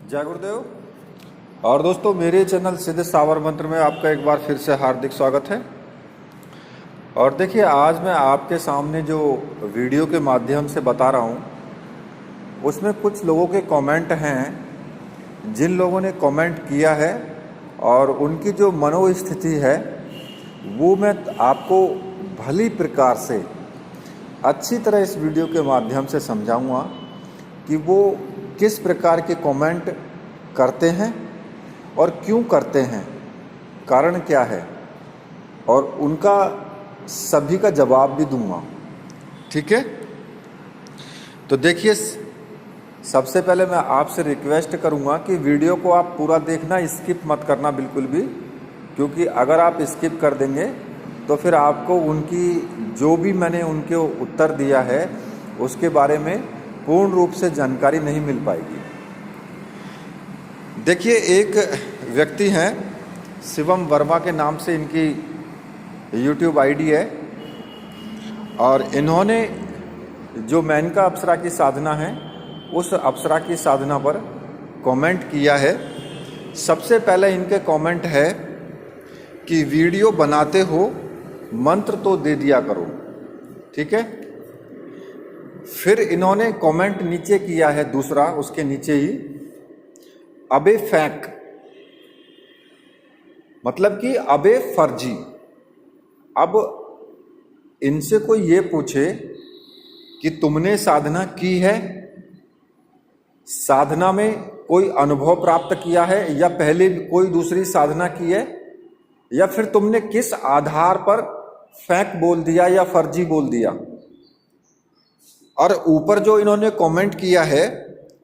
जय गुरुदेव। और दोस्तों, मेरे चैनल सिद्ध सावर मंत्र में आपका एक बार फिर से हार्दिक स्वागत है। और देखिए, आज मैं आपके सामने जो वीडियो के माध्यम से बता रहा हूँ, उसमें कुछ लोगों के कमेंट हैं। जिन लोगों ने कमेंट किया है और उनकी जो मनोस्थिति है, वो मैं आपको भली प्रकार से अच्छी तरह इस वीडियो के माध्यम से समझाऊंगा कि वो किस प्रकार के कमेंट करते हैं और क्यों करते हैं, कारण क्या है, और उनका सभी का जवाब भी दूंगा। ठीक है? तो देखिए, सबसे पहले मैं आपसे रिक्वेस्ट करूंगा कि वीडियो को आप पूरा देखना, स्किप मत करना बिल्कुल भी, क्योंकि अगर आप स्किप कर देंगे तो फिर आपको उनकी जो भी मैंने उनके उत्तर दिया है उसके बारे में पूर्ण रूप से जानकारी नहीं मिल पाएगी। देखिए, एक व्यक्ति हैं, शिवम वर्मा के नाम से इनकी YouTube आईडी है, और इन्होंने जो मेनका अप्सरा की साधना है, उस अप्सरा की साधना पर कमेंट किया है। सबसे पहले इनके कमेंट है कि वीडियो बनाते हो मंत्र तो दे दिया करो। ठीक है? फिर इन्होंने कमेंट नीचे किया है दूसरा, उसके नीचे ही, अबे फैक, मतलब कि अबे फर्जी। अब इनसे कोई ये पूछे कि तुमने साधना की है, साधना में कोई अनुभव प्राप्त किया है, या पहले कोई दूसरी साधना की है, या फिर तुमने किस आधार पर फैक बोल दिया या फर्जी बोल दिया। और ऊपर जो इन्होंने कमेंट किया है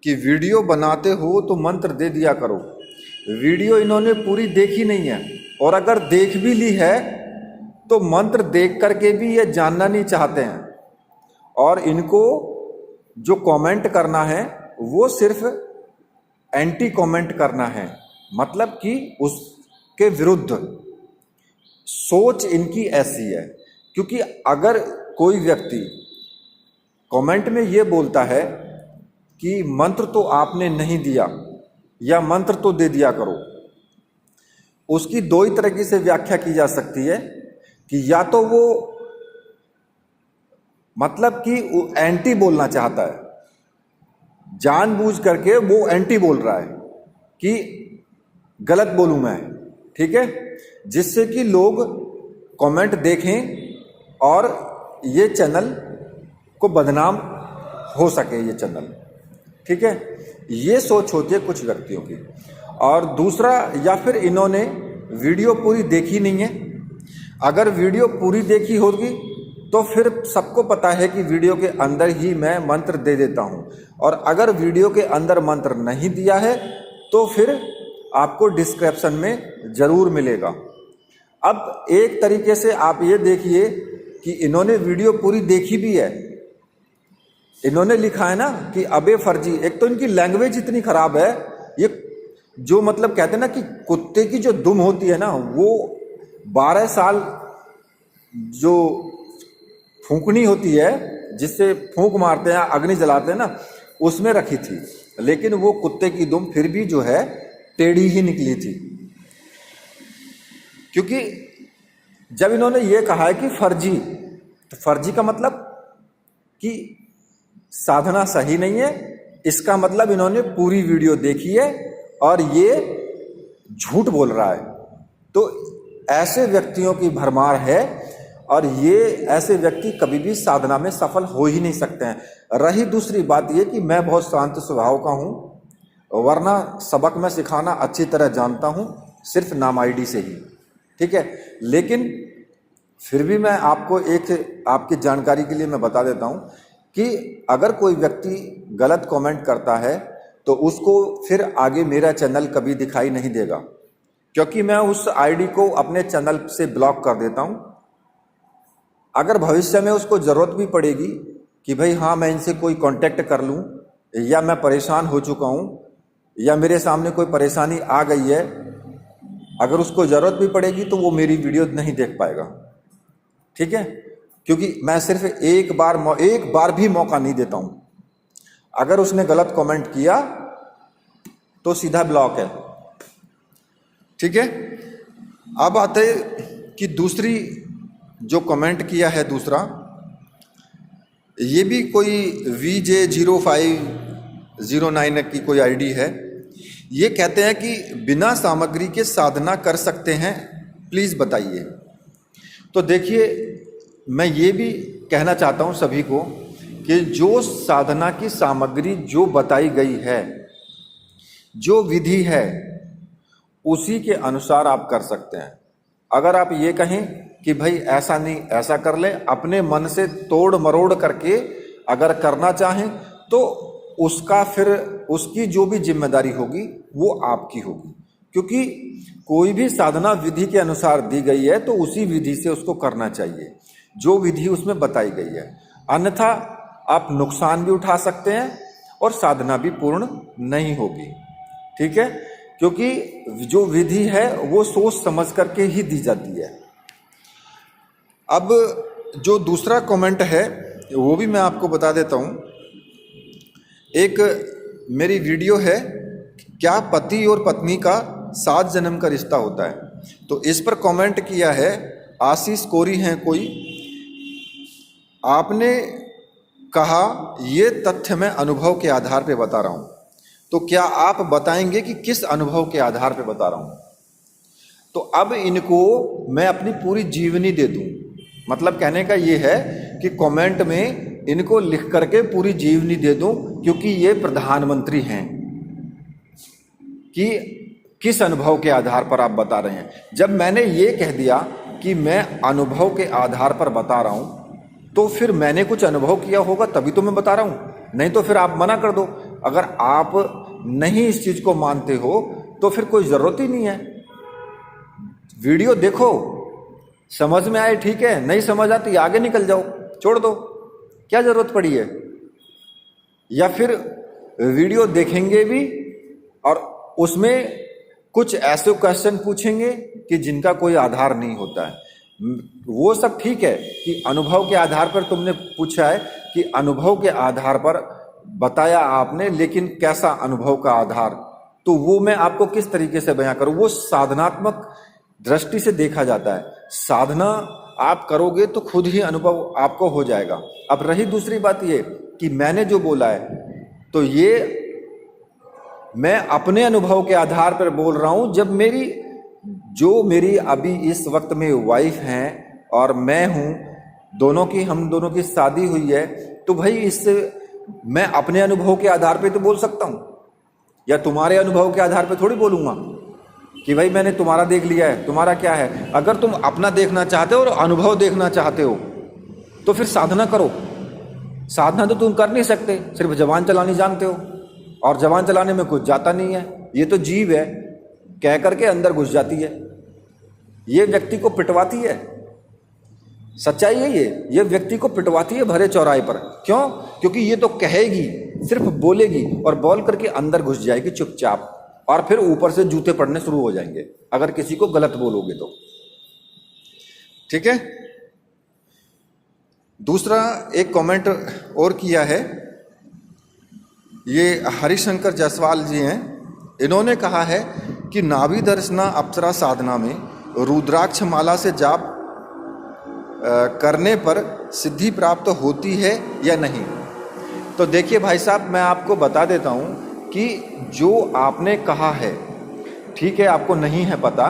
कि वीडियो बनाते हो तो मंत्र दे दिया करो, वीडियो इन्होंने पूरी देखी नहीं है, और अगर देख भी ली है तो मंत्र देख करके भी ये जानना नहीं चाहते हैं। और इनको जो कमेंट करना है वो सिर्फ एंटी कमेंट करना है, मतलब कि उसके विरुद्ध सोच इनकी ऐसी है। क्योंकि अगर कोई व्यक्ति कमेंट में ये बोलता है कि मंत्र तो आपने नहीं दिया या मंत्र तो दे दिया करो, उसकी दो ही तरीके से व्याख्या की जा सकती है कि या तो वो मतलब कि वो एंटी बोलना चाहता है, जानबूझ करके वो एंटी बोल रहा है कि गलत बोलूं मैं। ठीक है? जिससे कि लोग कमेंट देखें और ये चैनल को बदनाम हो सके, ये चैनल। ठीक है? ये सोच होती है कुछ व्यक्तियों की। और दूसरा, या फिर इन्होंने वीडियो पूरी देखी नहीं है। अगर वीडियो पूरी देखी होगी तो फिर सबको पता है कि वीडियो के अंदर ही मैं मंत्र दे देता हूं, और अगर वीडियो के अंदर मंत्र नहीं दिया है तो फिर आपको डिस्क्रिप्शन में जरूर मिलेगा। अब एक तरीके से आप ये देखिए कि इन्होंने वीडियो पूरी देखी भी है। इन्होंने लिखा है ना कि अबे फर्जी। एक तो इनकी लैंग्वेज इतनी खराब है, ये जो मतलब कहते हैं ना कि कुत्ते की जो दुम होती है ना, वो 12 साल जो फूंकनी होती है, जिससे फूंक मारते हैं, अग्नि जलाते हैं ना, उसमें रखी थी, लेकिन वो कुत्ते की दुम फिर भी जो है टेढ़ी ही निकली थी। क्योंकि जब इन्होंने ये कहा है कि फर्जी, तो फर्जी का मतलब कि साधना सही नहीं है, इसका मतलब इन्होंने पूरी वीडियो देखी है और ये झूठ बोल रहा है। तो ऐसे व्यक्तियों की भरमार है, और ये ऐसे व्यक्ति कभी भी साधना में सफल हो ही नहीं सकते हैं। रही दूसरी बात ये कि मैं बहुत शांत स्वभाव का हूँ, वरना सबक में सिखाना अच्छी तरह जानता हूँ, सिर्फ नाम आईडी से ही। ठीक है? लेकिन फिर भी मैं आपको एक आपकी जानकारी के लिए मैं बता देता हूँ कि अगर कोई व्यक्ति गलत कमेंट करता है तो उसको फिर आगे मेरा चैनल कभी दिखाई नहीं देगा, क्योंकि मैं उस आईडी को अपने चैनल से ब्लॉक कर देता हूँ। अगर भविष्य में उसको ज़रूरत भी पड़ेगी कि भाई हाँ, मैं इनसे कोई कांटेक्ट कर लूँ, या मैं परेशान हो चुका हूँ, या मेरे सामने कोई परेशानी आ गई है, अगर उसको ज़रूरत भी पड़ेगी तो वो मेरी वीडियो नहीं देख पाएगा। ठीक है? क्योंकि मैं सिर्फ एक बार भी मौका नहीं देता हूँ। अगर उसने गलत कमेंट किया तो सीधा ब्लॉक है। ठीक है, अब आते कि दूसरी जो कमेंट किया है दूसरा, ये भी कोई VJ0509 की कोई आईडी है। ये कहते हैं कि बिना सामग्री के साधना कर सकते हैं, प्लीज़ बताइए। तो देखिए, मैं ये भी कहना चाहता हूँ सभी को कि जो साधना की सामग्री जो बताई गई है, जो विधि है, उसी के अनुसार आप कर सकते हैं। अगर आप ये कहें कि भाई ऐसा नहीं ऐसा कर ले, अपने मन से तोड़ मरोड़ करके अगर करना चाहें तो उसका फिर उसकी जो भी जिम्मेदारी होगी वो आपकी होगी, क्योंकि कोई भी साधना विधि के अनुसार दी गई है तो उसी विधि से उसको करना चाहिए जो विधि उसमें बताई गई है। अन्यथा आप नुकसान भी उठा सकते हैं और साधना भी पूर्ण नहीं होगी। ठीक है, क्योंकि जो विधि है वो सोच समझ करके ही दी जाती है। अब जो दूसरा कमेंट है वो भी मैं आपको बता देता हूँ। एक मेरी वीडियो है, क्या पति और पत्नी का 7 जन्म का रिश्ता होता है, तो इस पर कमेंट किया है आशीष कोरी हैं कोई। आपने कहा ये तथ्य मैं अनुभव के आधार पे बता रहा हूँ, तो क्या आप बताएंगे कि किस अनुभव के आधार पे बता रहा हूँ। तो अब इनको मैं अपनी पूरी जीवनी दे दूं, मतलब कहने का ये है कि कमेंट में इनको लिख करके पूरी जीवनी दे दूं, क्योंकि ये प्रधानमंत्री हैं कि किस अनुभव के आधार पर आप बता रहे हैं। जब मैंने ये कह दिया कि मैं अनुभव के आधार पर बता रहा हूं, तो फिर मैंने कुछ अनुभव किया होगा तभी तो मैं बता रहा हूं, नहीं तो फिर आप मना कर दो। अगर आप नहीं इस चीज को मानते हो तो फिर कोई जरूरत ही नहीं है। वीडियो देखो, समझ में आए ठीक है, नहीं समझ आती आगे निकल जाओ, छोड़ दो, क्या जरूरत पड़ी है। या फिर वीडियो देखेंगे भी और उसमें कुछ ऐसे क्वेश्चन पूछेंगे कि जिनका कोई आधार नहीं होता है। वो सब ठीक है कि अनुभव के आधार पर तुमने पूछा है, कि अनुभव के आधार पर बताया आपने, लेकिन कैसा अनुभव का आधार, तो वो मैं आपको किस तरीके से बयां करूं। वो साधनात्मक दृष्टि से देखा जाता है। साधना आप करोगे तो खुद ही अनुभव आपको हो जाएगा। अब रही दूसरी बात ये कि मैंने जो बोला है, तो ये मैं अपने अनुभव के आधार पर बोल रहा हूं। जब मेरी अभी इस वक्त में वाइफ हैं और मैं हूं, हम दोनों की शादी हुई है, तो भाई इससे मैं अपने अनुभव के आधार पे तो बोल सकता हूं, या तुम्हारे अनुभव के आधार पे थोड़ी बोलूंगा कि भाई मैंने तुम्हारा देख लिया है, तुम्हारा क्या है। अगर तुम अपना देखना चाहते हो और अनुभव देखना चाहते हो तो फिर साधना करो। साधना तो तुम कर नहीं सकते, सिर्फ जबान चलानी जानते हो, और जबान चलाने में कुछ जाता नहीं है। ये तो जीव है, कह करके अंदर घुस जाती है, ये व्यक्ति को पिटवाती है। सच्चाई है ये व्यक्ति को पिटवाती है भरे चौराहे पर। क्यों? क्योंकि ये तो कहेगी, सिर्फ बोलेगी और बोल करके अंदर घुस जाएगी चुपचाप, और फिर ऊपर से जूते पड़ने शुरू हो जाएंगे अगर किसी को गलत बोलोगे तो। ठीक है, दूसरा एक कमेंट और किया है, ये हरिशंकर जायसवाल जी हैं। इन्होंने कहा है कि नाभि दर्शना अप्सरा साधना में रुद्राक्ष माला से जाप करने पर सिद्धि प्राप्त होती है या नहीं। तो देखिए भाई साहब, मैं आपको बता देता हूं कि जो आपने कहा है, ठीक है, आपको नहीं है पता,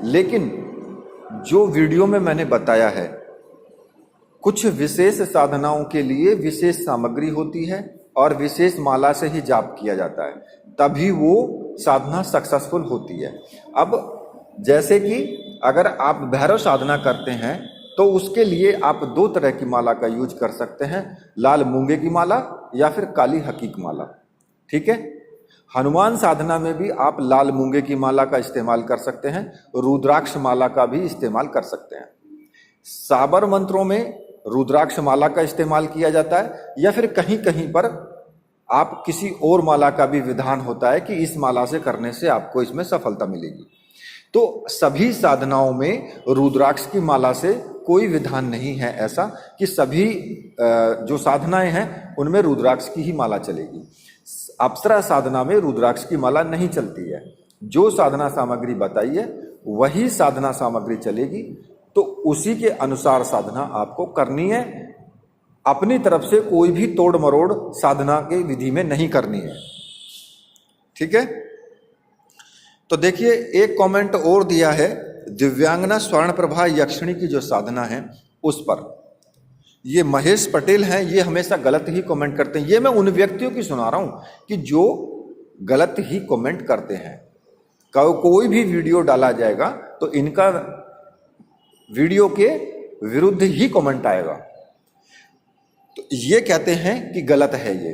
लेकिन जो वीडियो में मैंने बताया है, कुछ विशेष साधनाओं के लिए विशेष सामग्री होती है और विशेष माला से ही जाप किया जाता है, तभी वो साधना सक्सेसफुल होती है। अब जैसे कि अगर आप भैरव साधना करते हैं तो उसके लिए आप 2 तरह की माला का यूज कर सकते हैं, लाल मूंगे की माला या फिर काली हकीक माला। ठीक है, हनुमान साधना में भी आप लाल मूंगे की माला का इस्तेमाल कर सकते हैं, रुद्राक्ष माला का भी इस्तेमाल कर सकते हैं। साबर मंत्रों में रुद्राक्ष माला का इस्तेमाल किया जाता है, या फिर कहीं कहीं पर आप किसी और माला का भी विधान होता है कि इस माला से करने से आपको इसमें सफलता मिलेगी। तो सभी साधनाओं में रुद्राक्ष की माला से कोई विधान नहीं है ऐसा कि सभी जो साधनाएं हैं उनमें रुद्राक्ष की ही माला चलेगी। अप्सरा साधना में रुद्राक्ष की माला नहीं चलती है। जो साधना सामग्री बताई है वही साधना सामग्री चलेगी, तो उसी के अनुसार साधना आपको करनी है। अपनी तरफ से कोई भी तोड़ मरोड़ साधना के विधि में नहीं करनी है। ठीक है, तो देखिए एक कमेंट और दिया है, दिव्यांगना स्वर्ण प्रभा यक्षिणी की जो साधना है उस पर। ये महेश पटेल हैं, ये हमेशा गलत ही कमेंट करते हैं। ये मैं उन व्यक्तियों की सुना रहा हूं कि जो गलत ही कमेंट करते हैं। कोई भी वीडियो डाला जाएगा तो इनका वीडियो के विरुद्ध ही कमेंट आएगा, तो ये कहते हैं कि गलत है ये।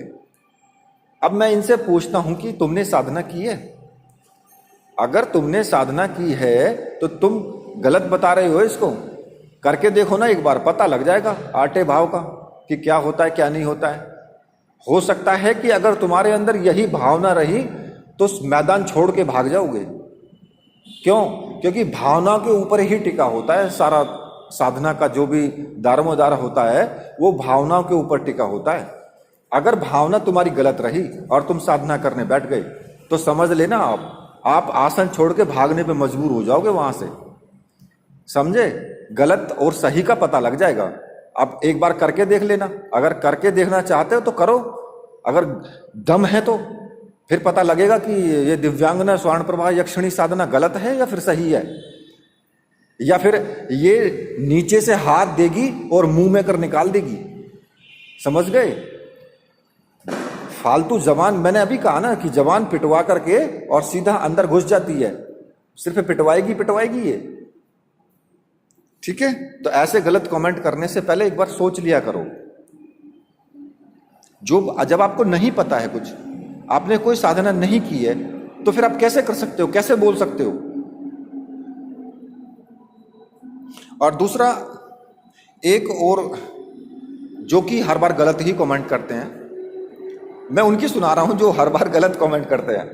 अब मैं इनसे पूछता हूं कि तुमने साधना की है? अगर तुमने साधना की है तो तुम गलत बता रहे हो इसको। करके देखो ना एक बार, पता लग जाएगा आटे भाव का कि क्या होता है क्या नहीं होता है। हो सकता है कि अगर तुम्हारे अंदर यही भावना रही तो मैदान छोड़ के भाग जाओगे। क्यों? क्योंकि भावना के ऊपर ही टिका होता है सारा साधना का जो भी दारोमदार होता है वो भावनाओं के ऊपर टिका होता है। अगर भावना तुम्हारी गलत रही और तुम साधना करने बैठ गए तो समझ लेना आप आसन छोड़ के भागने पे मजबूर हो जाओगे वहां से। समझे? गलत और सही का पता लग जाएगा। अब एक बार करके देख लेना, अगर करके देखना चाहते हो तो करो, अगर दम है तो फिर पता लगेगा कि ये दिव्यांगना स्वर्ण प्रभा यक्षिणी साधना गलत है या फिर सही है, या फिर ये नीचे से हाथ देगी और मुंह में कर निकाल देगी। समझ गए? फालतू जबान, मैंने अभी कहा ना कि जबान पिटवा करके और सीधा अंदर घुस जाती है, सिर्फ पिटवाएगी ये। ठीक है, तो ऐसे गलत कमेंट करने से पहले एक बार सोच लिया करो। जब आपको नहीं पता है कुछ, आपने कोई साधना नहीं की है, तो फिर आप कैसे कर सकते हो, कैसे बोल सकते हो? और दूसरा, एक और जो कि हर बार गलत ही कमेंट करते हैं, मैं उनकी सुना रहा हूं जो हर बार गलत कमेंट करते हैं।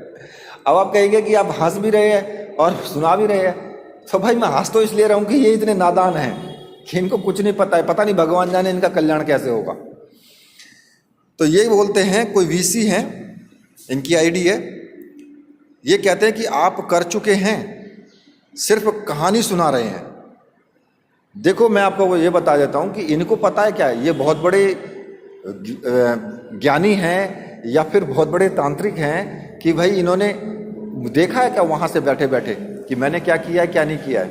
अब आप कहेंगे कि आप हंस भी रहे हैं और सुना भी रहे हैं, तो भाई मैं हंस तो इसलिए रहा हूं कि ये इतने नादान हैं कि इनको कुछ नहीं पता है, पता नहीं भगवान जाने इनका कल्याण कैसे होगा। तो ये बोलते हैं, कोई वीसी हैं, इनकी आईडी है, ये कहते हैं कि आप कर चुके हैं, सिर्फ कहानी सुना रहे हैं। देखो मैं आपको वो ये बता देता हूं कि इनको पता है क्या है, ये बहुत बड़े ज्ञानी हैं या फिर बहुत बड़े तांत्रिक हैं कि भाई इन्होंने देखा है क्या वहां से बैठे बैठे कि मैंने क्या किया है क्या नहीं किया है।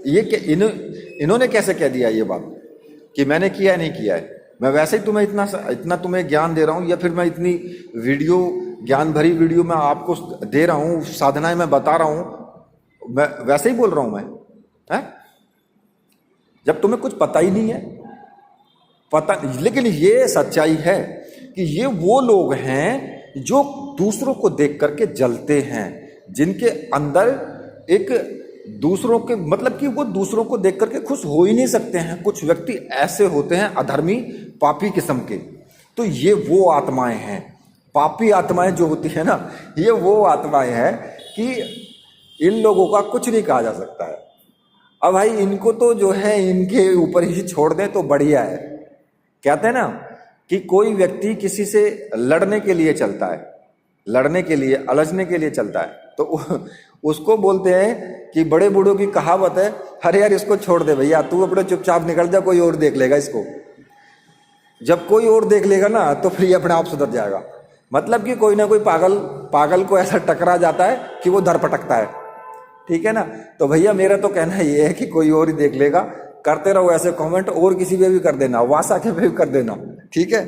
ये इन्होंने कैसे कह दिया ये बात कि मैंने किया है नहीं किया है? मैं वैसे ही तुम्हें इतना तुम्हें ज्ञान दे रहा हूं, या फिर मैं इतनी वीडियो, ज्ञान भरी वीडियो मैं आपको दे रहा हूं, साधनाएं मैं बता रहा हूं, मैं वैसे ही बोल रहा हूं मैं, है? जब तुम्हें कुछ पता ही नहीं है, पता। लेकिन ये सच्चाई है कि ये वो लोग हैं जो दूसरों को देख करके जलते हैं, जिनके अंदर एक दूसरों के, मतलब कि वो दूसरों को देख करके खुश हो ही नहीं सकते हैं। कुछ व्यक्ति ऐसे होते हैं अधर्मी पापी किस्म के, तो ये वो आत्माएं हैं। पापी आत्माएं जो होती है ना, ये वो आत्माएं हैं कि इन लोगों का कुछ नहीं कहा जा सकता है। अब भाई इनको तो जो है इनके ऊपर ही छोड़ दें तो बढ़िया है। कहते हैं ना कि कोई व्यक्ति किसी से लड़ने के लिए चलता है, लड़ने के लिए, अलझने के लिए चलता है, तो उसको बोलते हैं कि बड़े बूढ़ों की कहावत है, अरे यार इसको छोड़ दे भैया, तू अपने चुपचाप निकल जा, कोई और देख लेगा इसको। जब कोई और देख लेगा ना तो फिर ये अपने आप सुधर जाएगा। मतलब कि कोई ना कोई पागल को ऐसा टकरा जाता है कि वो दर पटकता है। ठीक है ना? तो भैया मेरा तो कहना ये है कि कोई और ही देख लेगा। करते रहो ऐसे कमेंट, और किसी पे भी कर देना, वासा के पे भी कर देना। ठीक है?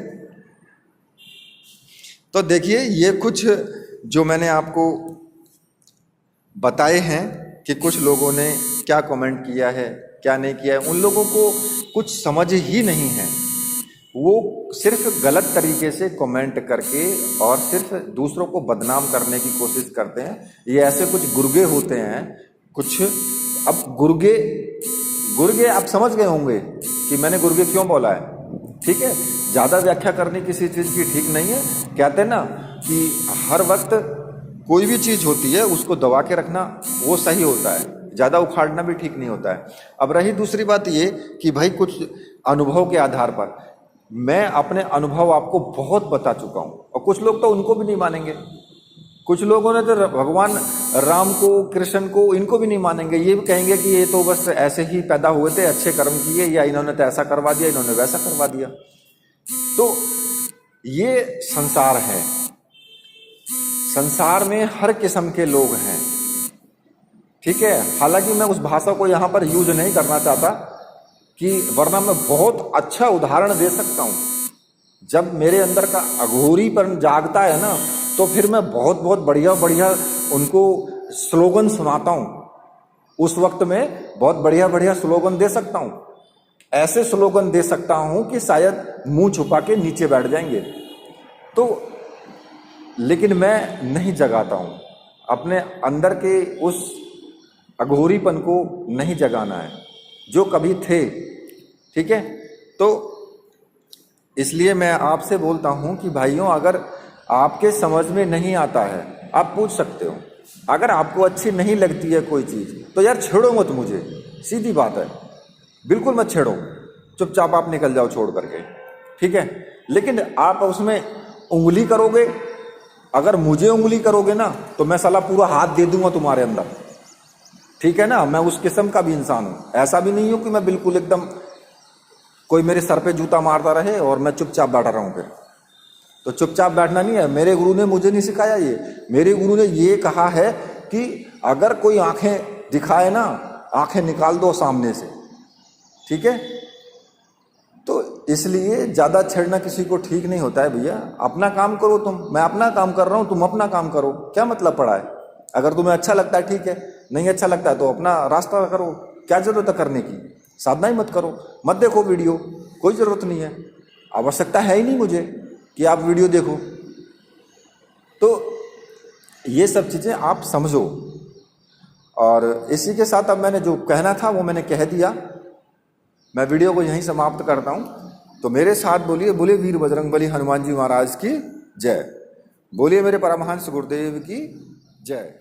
तो देखिए ये कुछ जो मैंने आपको बताए हैं कि कुछ लोगों ने क्या कमेंट किया है क्या नहीं किया है। उन लोगों को कुछ समझ ही नहीं है, वो सिर्फ गलत तरीके से कमेंट करके और सिर्फ दूसरों को बदनाम करने की कोशिश करते हैं। ये ऐसे कुछ गुर्गे होते हैं कुछ। अब गुर्गे आप समझ गए होंगे कि मैंने गुर्गे क्यों बोला है। ठीक है, ज़्यादा व्याख्या करनी किसी चीज़ की ठीक नहीं है। कहते हैं ना कि हर वक्त कोई भी चीज़ होती है उसको दबा के रखना वो सही होता है, ज़्यादा उखाड़ना भी ठीक नहीं होता है। अब रही दूसरी बात ये कि भाई कुछ अनुभव के आधार पर मैं अपने अनुभव आपको बहुत बता चुका हूँ। और कुछ लोग तो उनको भी नहीं मानेंगे। कुछ लोगों ने तो भगवान राम को, कृष्ण को, इनको भी नहीं मानेंगे। ये भी कहेंगे कि ये तो बस ऐसे ही पैदा हुए थे, अच्छे कर्म किए, या इन्होंने तो ऐसा करवा दिया, इन्होंने वैसा करवा दिया। तो ये संसार है। संसार में हर किस्म के लोग हैं, ठीक है। हालांकि मैं उस भाषा को यहाँ पर यूज नहीं करना चाहता, कि वरना मैं बहुत अच्छा उदाहरण दे सकता हूँ। जब मेरे अंदर का अघोरीपन जागता है ना, तो फिर मैं बहुत बहुत बढ़िया बढ़िया उनको स्लोगन सुनाता हूँ। उस वक्त में बहुत बढ़िया बढ़िया स्लोगन दे सकता हूँ। ऐसे स्लोगन दे सकता हूँ कि शायद मुंह छुपा के नीचे बैठ जाएंगे। तो लेकिन मैं नहीं जगाता हूँ, अपने अंदर के उस अघोरीपन को नहीं जगाना है जो कभी थे, ठीक है। तो इसलिए मैं आपसे बोलता हूं कि भाइयों, अगर आपके समझ में नहीं आता है, आप पूछ सकते हो। अगर आपको अच्छी नहीं लगती है कोई चीज़, तो यार छेड़ो मत मुझे, सीधी बात है, बिल्कुल मत छेड़ो, चुपचाप आप निकल जाओ छोड़ करके, ठीक है। लेकिन आप उसमें उंगली करोगे, अगर मुझे उंगली करोगे ना, तो मैं साला पूरा हाथ दे दूंगा तुम्हारे अंदर, ठीक है ना। मैं उस किस्म का भी इंसान हूं। ऐसा भी नहीं हूं कि मैं बिल्कुल एकदम कोई मेरे सर पे जूता मारता रहे और मैं चुपचाप बैठा रहूं। फिर तो चुपचाप बैठना नहीं है। मेरे गुरु ने मुझे नहीं सिखाया ये। मेरे गुरु ने ये कहा है कि अगर कोई आंखें दिखाए ना, आंखें निकाल दो सामने से, ठीक है। तो इसलिए ज़्यादा छेड़ना किसी को ठीक नहीं होता है भैया। अपना काम करो तुम, मैं अपना काम कर रहा हूं, तुम अपना काम करो, क्या मतलब पड़ा है। अगर तुम्हें अच्छा लगता है ठीक है, नहीं अच्छा लगता है तो अपना रास्ता करो, क्या जरूरत है करने की। साधना ही मत करो, मत देखो वीडियो, कोई ज़रूरत नहीं है, आवश्यकता है ही नहीं मुझे कि आप वीडियो देखो। तो ये सब चीज़ें आप समझो। और इसी के साथ अब मैंने जो कहना था वो मैंने कह दिया। मैं वीडियो को यहीं समाप्त करता हूँ। तो मेरे साथ बोलिए, बोले वीर बजरंगबली हनुमान जी महाराज की जय, बोलिए मेरे परमहंस गुरुदेव की जय।